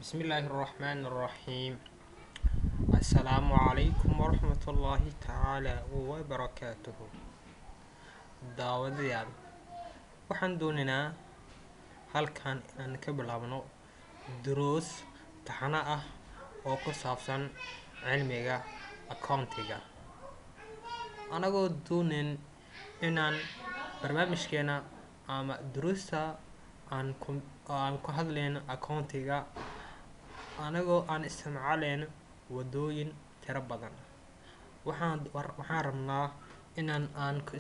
بسم الله الرحمن الرحيم. السلام عليكم ورحمة الله تعالى وبركاته. daawadayaal waxaan doonaynaa halkan inaan ka bilaabno duruus taxane ah oo ku saabsan cilmiga accountiga anagoo doonayn inaan barnaamijkeena ama duruusta aan ku hadlayno accountiga anagoo aan isticmaalayn wadooyin tiro badan. waxaan rabnaa inaan ku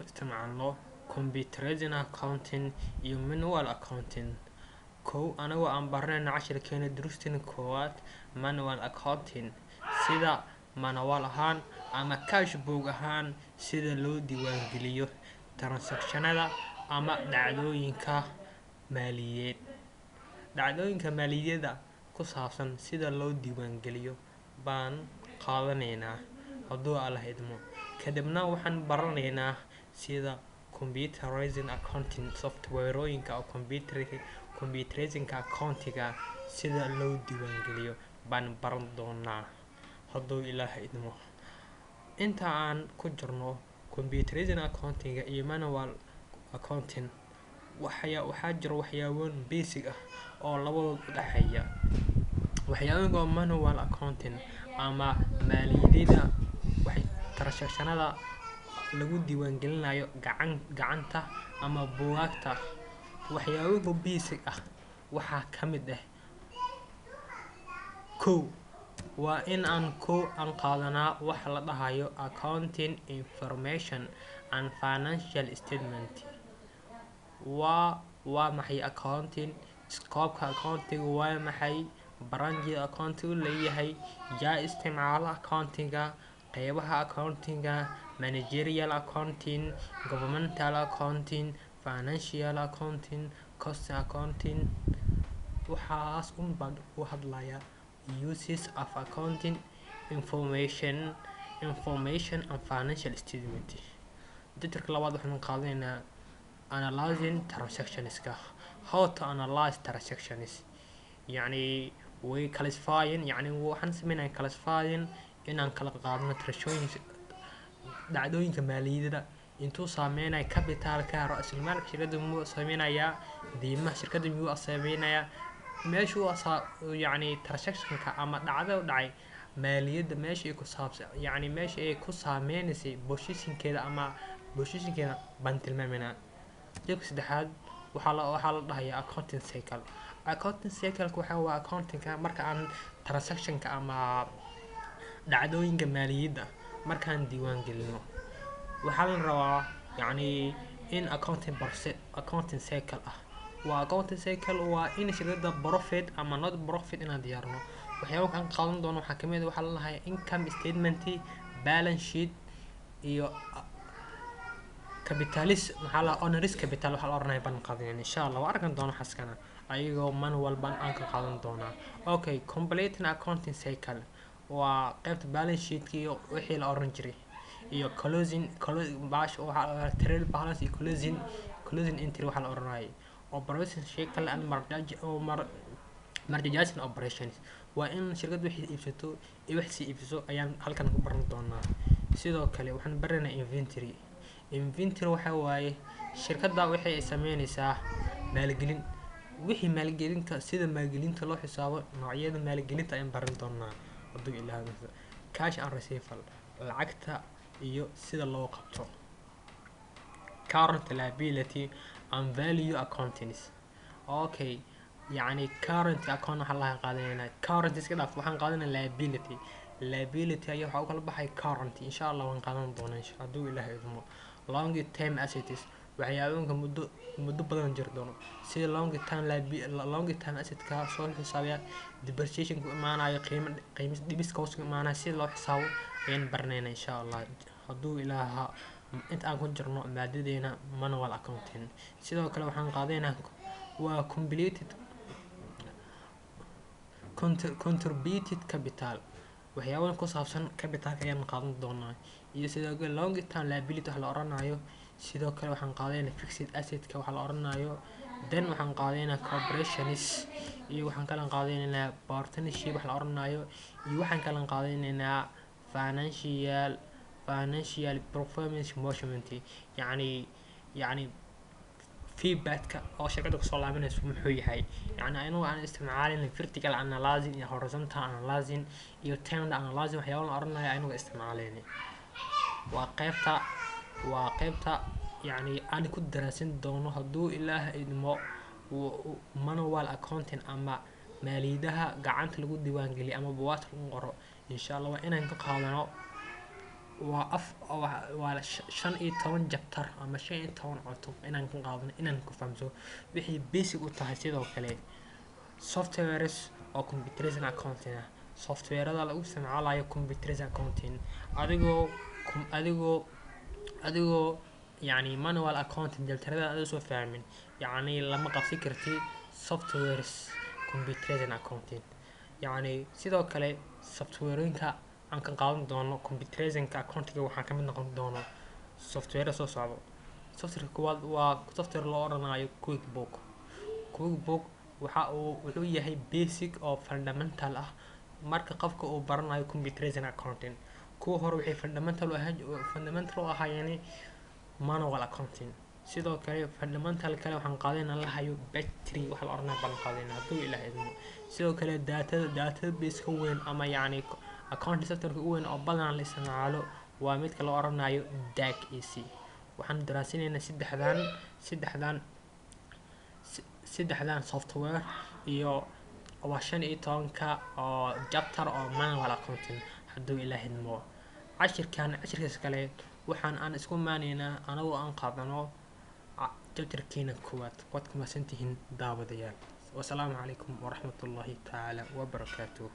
isticmaalno computerizing accounting iyo manual accounting. anagoo aan baranayno cashirkeena duruusteena koowaad manual accounting, sida manual ahaan ama cash book ahaan sida loo diiwaangeliyo transactionada ama dhacdooyinka maaliyadda ku saabsan sida loo diiwaangeliyo baan qaadanaynaa hadduu Allah idmo. kadibna waxaan baranaynaa sida computerizing accounting softwarooyinka oo computerizing accountiga sida loo diiwaangeliyo baan baran doonaa hadduu Ilaahay idmo. inta aan ku jirno computerizing accountiga iyo manual accounting waxaa jira waxyaabo basic ah oo labadood u dhaxeeya. waxyaabaha manual accounting ama maaliyadda transactionada lagu diiwaangelinayo gacanta ama buugaagta. waxyaabaha basic ah waxaa ka mid ah waa in aan qaadanaa waxa la dhahayo accounting information and financial statement. waa maxay accounting? scope accounting waa maxay? branchga accounting leeyahay? yaa isticmaala accountinga? qeybaha accountinga: managerial accounting, governmental accounting, financial accounting, cost accounting. waxaas baan u hadlayaa uses of accounting information and financial statement. chapterka labaad waxaan qaadanaynaa analyzing transactions. how to analyze transactions, yani way classifying, yani waxaan sameynaa classifying inaan kala qaadno dhacdooyinka maaliyadda intuu saameynayo capitalka, ra'sulmaalka shirkadda muu saameynayaa, deymaha shirkadda muu saameynayaa, meeshuu yani transactionka ama dhacdo dhacay maaliyadda meesha ay ku saabsan, yani meesha ay ku saameynaysay positionkeeda ama positionkeeda baan tilmaameynaa. qeybta saddexaad waxaa la dhahayaa accounting cycle. accounting cycle waa accountingka marka aan transactionka ama dhacdooyinka maaliyadda markaan diiwaan gelino. waxaa la rabaa yani in accounting cycle ah. accounting cycle waa in shirkadda profit ama not profit inaan diyaarno. waxyaabaha aan qaadan doono waxaa kamid ah waxaa la dhahayaa income statement, balance sheet iyo maxaa la onerous capital waxaa la oranaya baan qaadanayna insha Allah. waa arkan doono xaskana ayagoo manual baan aan ka qaadan doonaa. completing accounting cycle waa qaybta balance sheet iyo wixii la oran jiray iyo closing waxaa trade balance iyo closing entry waxaa la oranayay. operation cycle and merger operations waa in shirkaddu wixii iibsato iyo wixii sii iibsato ayaan halkan ku baran doonaa. sidoo kale waxaan baranaynaa inventory waxa waaye shirkadda waxay ay sameynaysaa maalgelin. wixii maalgelinta sida maalgelinta loo xisaabo, noocyada maalgelinta ayaan baran doonaa hadduu Ilaahay idmo. cash and receivable lacagta iyo sida loo qabto. current liability and value accounting. yani current account waxaa la qaadanayna current iska dhaaf waxaan qaadanaa liability ayaa waxaa u kala baxay current. insha Allah waan qaadan doonaa hadduu Ilaahay idmo. long term assets waxyaabaha muddo badan jir doono sida long term asset-ka soo xisaabiya depreciation ku imaanayo qiimo dhibiska hoos ku imaanayo sida loo xisaabo ayaan baranaynaa insha Allah hadduu Ilaahay inta aan ku jirno maadadeena manual accounting. sidoo kale waxaan qaadanaynaa waa contributed capital. waxyaabaha ku saabsan capitalka ayaan qaadan doonaa iyo sidoo kale long term liability wax la oranayo. sidoo kale waxaan qaadanaynaa fixed asset-ka waxa la oranayo then waxaan qaadanaynaa corporations iyo waxaan kala qaadanaynaa partnership wax la oranayo iyo waxaan kala qaadanaynaa financial performance measurement yani feedbacka oo shirkadda kusoo laabanayso muxuu yahay yani anigu aan isticmaalin vertical analysis iyo horizontal analysis iyo trend analysis waxyaabo la oranayo anigu isticmaalin waa qaybta yani aan ku daraasin doono hadduu ilaah idmo manual accounting ama maaliyadaha gacanta lagu diiwaan geliyo ama buugaagta lagu qoro insha Allah waa inaan ka qaadano waa 15 chapter ama 15 cutub inaan ka qaadano inaan ku fahamso wixii basic u tahay sidoo kale softwares oo computerized accounting softwarada lagu isticmaalayo computerized accounting adigoo yani manual accounting jaltarada aad soo fahmin yani lama qabsi karti softwares computerized accounting yani sidoo kale softwareinka aan ka qaadan doono computerized accounting waxaan kamid noqon doono software soo socdo software kuwaad waa software loo oranayo QuickBook wuxuu yahay basic oo fundamental ah marka qofka uu baranayo computerized accounting kuwa hore waxay fundamental u ahaayeen manual accounting sidoo kale fundamental kale waxaan qaadanaa lahayo battery wax la oranayo baan qaadanaa haduu ilaahay idmo sidoo kale database ka weyn ama yani accounting software weyn oo badan la isticmaalo waa midka la oranayo DAC waxaan daraasinaynaa saddexdan software iyo waa 15 oo chapter oo manual accounting haduu ilaahay idmo cashirkaas kale waxaan aan isku maaneynaa anagoo aan qaadano chapterkiina koowaad kuma santihiin daawadayaal wassalaamu calaykum waraxmatullaahi tacaala wabarakaatuh